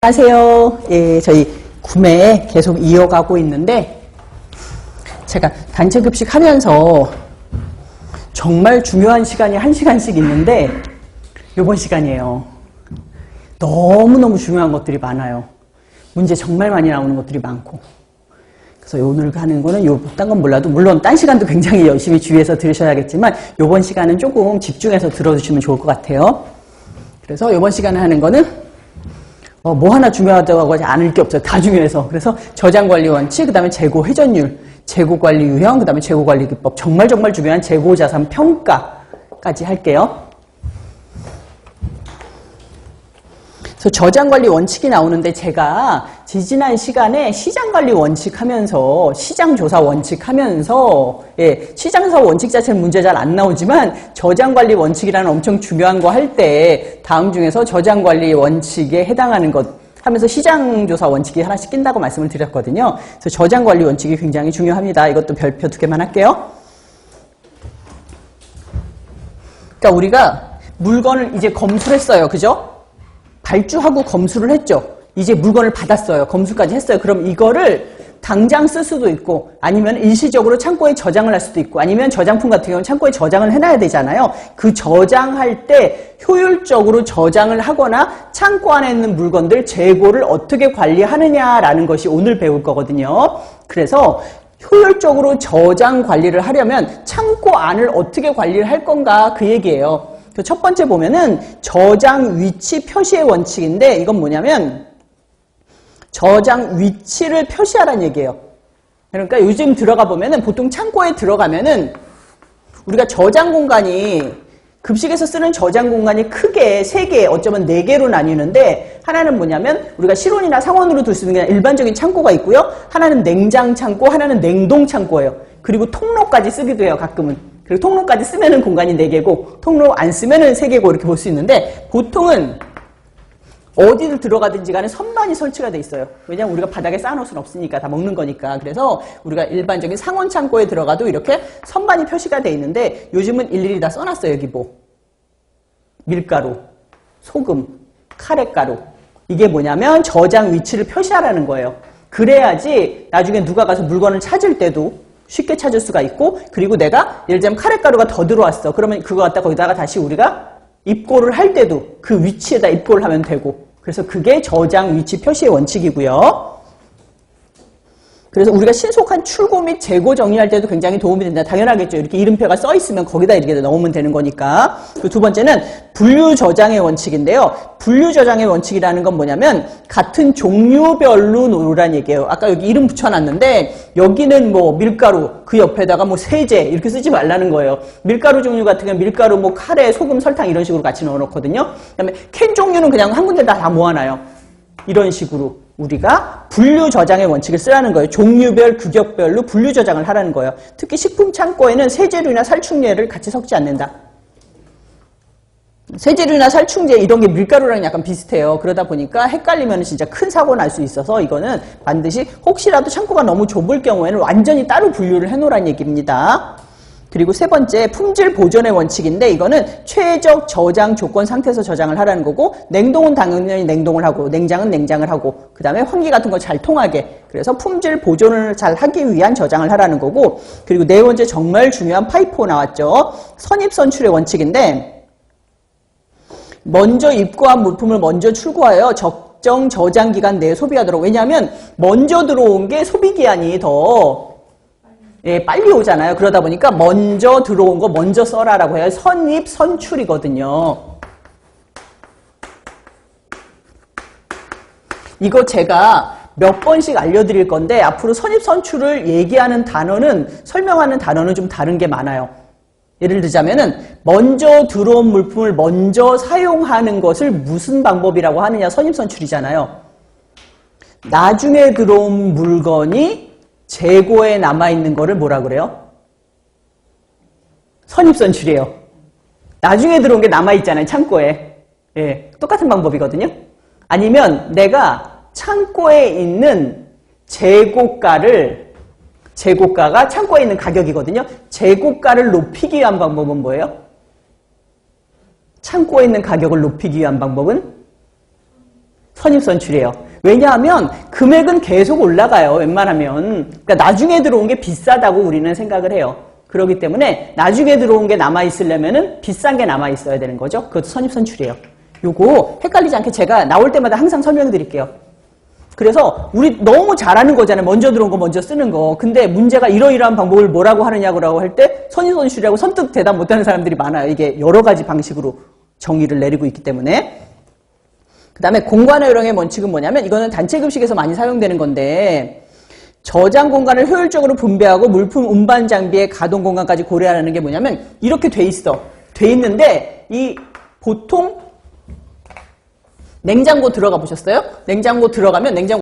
안녕하세요. 예, 저희 구매 계속 이어가고 있는데 제가 단체 급식 하면서 정말 중요한 시간이 1시간씩 있는데 이번 시간이에요. 너무너무 중요한 것들이 많아요. 문제 정말 많이 나오는 것들이 많고. 그래서 오늘 하는 거는 딴 건 몰라도 물론 딴 시간도 굉장히 열심히 주의해서 들으셔야겠지만 이번 시간은 조금 집중해서 들어주시면 좋을 것 같아요. 그래서 이번 시간에 하는 거는 뭐 하나 중요하다고 하지 않을 게 없어요. 다 중요해서. 그래서 저장관리 원칙, 그 다음에 재고 회전율, 재고관리 유형, 그 다음에 재고관리 기법, 정말 중요한 재고자산 평가까지 할게요. 그래서 저장관리 원칙이 나오는데 제가 지지난 시간에 시장관리 원칙 하면서 시장조사 원칙 하면서 시장조사 원칙 자체는 문제 잘 안 나오지만 저장관리 원칙이라는 엄청 중요한 거 할 때 다음 중에서 저장관리 원칙에 해당하는 것 하면서 시장조사 원칙이 하나씩 낀다고 말씀을 드렸거든요. 그래서 저장관리 원칙이 굉장히 중요합니다. 이것도 별표 2개만 할게요. 그러니까 우리가 물건을 이제 검수를 했어요. 그죠? 발주하고 검수를 했죠. 이제 물건을 받았어요. 검수까지 했어요. 그럼 이거를 당장 쓸 수도 있고 아니면 일시적으로 창고에 저장을 할 수도 있고 아니면 저장품 같은 경우는 창고에 저장을 해놔야 되잖아요. 그 저장할 때 효율적으로 저장을 하거나 창고 안에 있는 물건들 재고를 어떻게 관리하느냐라는 것이 오늘 배울 거거든요. 그래서 효율적으로 저장 관리를 하려면 창고 안을 어떻게 관리를 할 건가 그 얘기예요. 첫 번째 보면은 저장 위치 표시의 원칙인데 이건 뭐냐면 저장 위치를 표시하라는 얘기예요. 그러니까 요즘 들어가 보면은 보통 창고에 들어가면은 우리가 저장 공간이 급식에서 쓰는 저장 공간이 크게 3개, 어쩌면 4개로 나뉘는데 하나는 뭐냐면 우리가 실온이나 상온으로 둘 수 있는 그냥 일반적인 창고가 있고요. 하나는 냉장 창고, 하나는 냉동 창고예요. 그리고 통로까지 쓰기도 해요, 가끔은. 그리고 통로까지 쓰면은 공간이 4개고 통로 안 쓰면은 3개고 이렇게 볼 수 있는데 보통은 어디를 들어가든지 간에 선반이 설치가 돼 있어요. 왜냐하면 우리가 바닥에 쌓아놓을 수는 없으니까 다 먹는 거니까. 그래서 우리가 일반적인 상온 창고에 들어가도 이렇게 선반이 표시가 돼 있는데 요즘은 일일이 다 써놨어요. 여기 뭐 밀가루, 소금, 카레가루 이게 뭐냐면 저장 위치를 표시하라는 거예요. 그래야지 나중에 누가 가서 물건을 찾을 때도 쉽게 찾을 수가 있고 그리고 내가 예를 들자면 카레가루가 더 들어왔어. 그러면 그거 갖다 거기다가 다시 우리가 입고를 할 때도 그 위치에다 입고를 하면 되고 그래서 그게 저장 위치 표시의 원칙이고요. 그래서 우리가 신속한 출고 및 재고 정리할 때도 굉장히 도움이 된다. 당연하겠죠. 이렇게 이름표가 써 있으면 거기다 이렇게 넣으면 되는 거니까. 그 두 번째는 분류 저장의 원칙인데요. 분류 저장의 원칙이라는 건 뭐냐면 같은 종류별로 놓으라는 얘기예요. 아까 여기 이름 붙여놨는데 여기는 뭐 밀가루 그 옆에다가 뭐 세제 이렇게 쓰지 말라는 거예요. 밀가루 종류 같은 경우는 밀가루 뭐 카레 소금 설탕 이런 식으로 같이 넣어놓거든요. 그다음에 캔 종류는 그냥 한 군데 다 모아놔요. 이런 식으로 우리가 분류 저장의 원칙을 쓰라는 거예요. 종류별, 규격별로 분류 저장을 하라는 거예요. 특히 식품 창고에는 세제류나 살충제를 같이 섞지 않는다. 세제류나 살충제 이런 게 밀가루랑 약간 비슷해요. 그러다 보니까 헷갈리면 진짜 큰 사고 날 수 있어서 이거는 반드시 혹시라도 창고가 너무 좁을 경우에는 완전히 따로 분류를 해놓으라는 얘기입니다. 그리고 세 번째 품질 보존의 원칙인데 이거는 최적 저장 조건 상태에서 저장을 하라는 거고 냉동은 당연히 냉동을 하고 냉장은 냉장을 하고 그 다음에 환기 같은 거 잘 통하게 그래서 품질 보존을 잘 하기 위한 저장을 하라는 거고 그리고 네 번째 정말 중요한 파이포 나왔죠. 선입선출의 원칙인데 먼저 입고한 물품을 먼저 출고하여 적정 저장 기간 내에 소비하도록 왜냐하면 먼저 들어온 게 소비기한이 더 빨리 오잖아요. 그러다 보니까 먼저 들어온 거 먼저 써라라고 해요. 선입, 선출이거든요. 이거 제가 몇 번씩 알려드릴 건데 앞으로 선입, 선출을 얘기하는 단어는 설명하는 단어는 좀 다른 게 많아요. 예를 들자면은 먼저 들어온 물품을 먼저 사용하는 것을 무슨 방법이라고 하느냐 선입, 선출이잖아요. 나중에 들어온 물건이 재고에 남아있는 거를 뭐라 그래요? 선입선출이에요. 나중에 들어온 게 남아있잖아요. 창고에. 똑같은 방법이거든요. 아니면 내가 창고에 있는 재고가가 창고에 있는 가격이거든요. 재고가를 높이기 위한 방법은 뭐예요? 창고에 있는 가격을 높이기 위한 방법은 선입선출이에요. 왜냐하면 금액은 계속 올라가요. 웬만하면. 그러니까 나중에 들어온 게 비싸다고 우리는 생각을 해요. 그렇기 때문에 나중에 들어온 게 남아있으려면은 비싼 게 남아있어야 되는 거죠. 그것도 선입선출이에요. 요거 헷갈리지 않게 제가 나올 때마다 항상 설명해 드릴게요. 그래서 우리 너무 잘하는 거잖아요. 먼저 들어온 거 먼저 쓰는 거. 근데 문제가 이러이러한 방법을 뭐라고 하느냐고 할 때 선입선출이라고 선뜻 대답 못하는 사람들이 많아요. 이게 여러 가지 방식으로 정의를 내리고 있기 때문에. 그 다음에 공간의 요령의 원칙은 뭐냐면 이거는 단체 급식에서 많이 사용되는 건데 저장 공간을 효율적으로 분배하고 물품 운반 장비의 가동 공간까지 고려하는 게 뭐냐면 이렇게 돼 있어. 돼 있는데 이 보통 냉장고 들어가 보셨어요? 냉장고 들어가면 냉장고